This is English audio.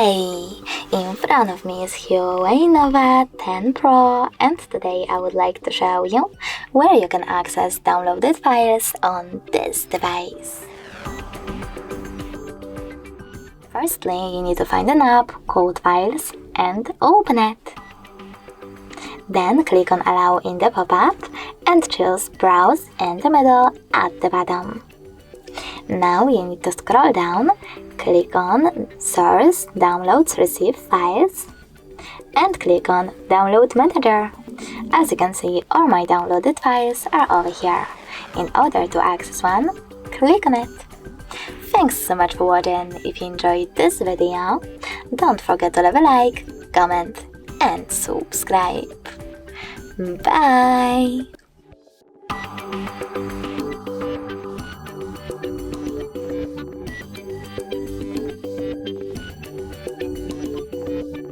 Hey, in front of me is HUAWEI Nova 10 Pro, and today I would like to show you where you can access downloaded files on this device. Firstly, you need to find an app called Files and open it. Then click on Allow in the pop-up and choose Browse in the middle at the bottom. Now you need to scroll down, click on Source, Downloads, Receive Files, and click on Download Manager. As you can see, all my downloaded files are over here. In order to access one, click on it. Thanks so much for watching. If you enjoyed this video, don't forget to leave a like, comment, and subscribe. Bye!